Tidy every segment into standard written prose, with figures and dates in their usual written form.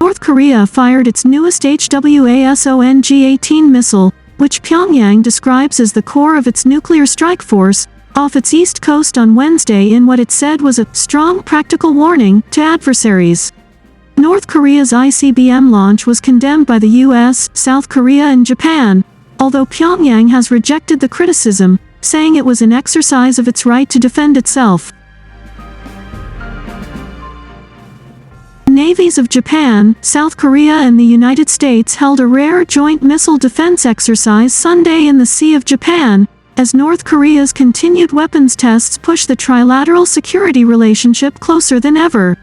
North Korea fired its newest HWASONG-18 missile, which Pyongyang describes as the core of its nuclear strike force, off its east coast on Wednesday in what it said was a strong practical warning to adversaries. North Korea's ICBM launch was condemned by the US, South Korea and Japan, although Pyongyang has rejected the criticism, saying it was an exercise of its right to defend itself. Navies of Japan, South Korea and the United States held a rare joint missile defense exercise Sunday in the Sea of Japan, as North Korea's continued weapons tests push the trilateral security relationship closer than ever.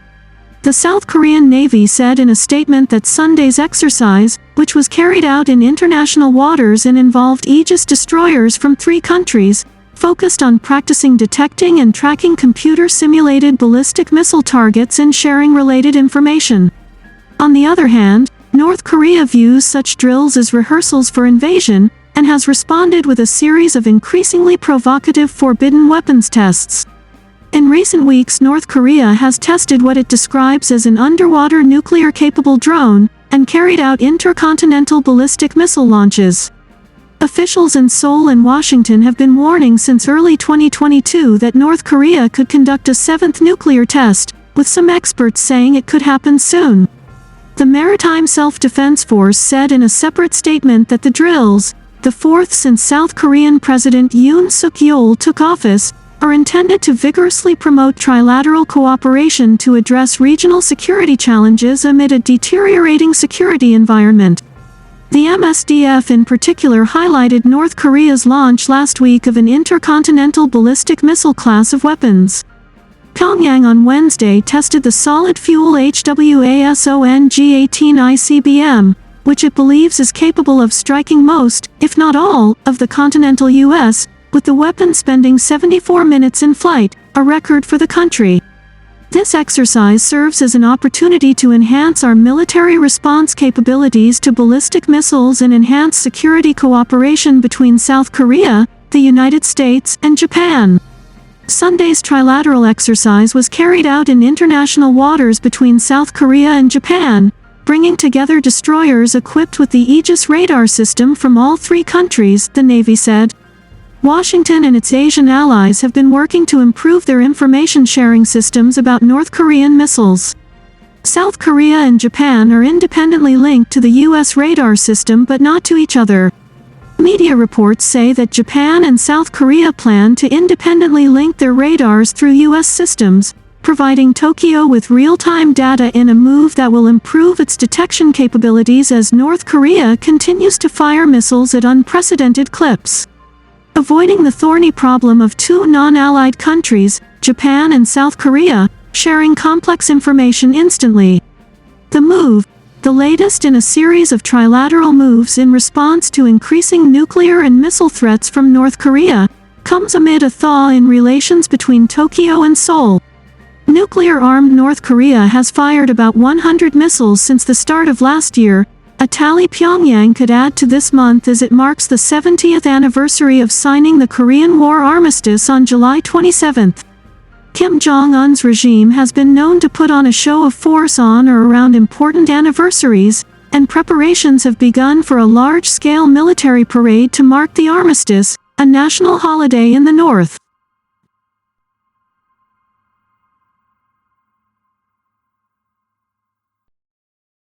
The South Korean Navy said in a statement that Sunday's exercise, which was carried out in international waters and involved Aegis destroyers from 3 countries, focused on practicing detecting and tracking computer-simulated ballistic missile targets and sharing related information. On the other hand, North Korea views such drills as rehearsals for invasion, and has responded with a series of increasingly provocative forbidden weapons tests. In recent weeks, North Korea has tested what it describes as an underwater nuclear-capable drone, and carried out intercontinental ballistic missile launches. Officials in Seoul and Washington have been warning since early 2022 that North Korea could conduct a 7th nuclear test, with some experts saying it could happen soon. The Maritime Self-Defense Force said in a separate statement that the drills, the 4th since South Korean President Yoon Suk-yeol took office, are intended to vigorously promote trilateral cooperation to address regional security challenges amid a deteriorating security environment. The MSDF in particular highlighted North Korea's launch last week of an intercontinental ballistic missile class of weapons. Pyongyang on Wednesday tested the solid-fuel HWASONG-18 ICBM, which it believes is capable of striking most, if not all, of the continental U.S., with the weapon spending 74 minutes in flight, a record for the country. This exercise serves as an opportunity to enhance our military response capabilities to ballistic missiles and enhance security cooperation between South Korea, the United States, and Japan. Sunday's trilateral exercise was carried out in international waters between South Korea and Japan, bringing together destroyers equipped with the Aegis radar system from all 3 countries, the Navy said. Washington and its Asian allies have been working to improve their information sharing systems about North Korean missiles. South Korea and Japan are independently linked to the U.S. radar system but not to each other. Media reports say that Japan and South Korea plan to independently link their radars through U.S. systems, providing Tokyo with real-time data in a move that will improve its detection capabilities as North Korea continues to fire missiles at unprecedented clips. Avoiding the thorny problem of 2 non-allied countries, Japan and South Korea, sharing complex information instantly. The move, the latest in a series of trilateral moves in response to increasing nuclear and missile threats from North Korea, comes amid a thaw in relations between Tokyo and Seoul. Nuclear-armed North Korea has fired about 100 missiles since the start of last year, a tally Pyongyang could add to this month as it marks the 70th anniversary of signing the Korean War armistice on July 27. Kim Jong-un's regime has been known to put on a show of force on or around important anniversaries, and preparations have begun for a large-scale military parade to mark the armistice, a national holiday in the north.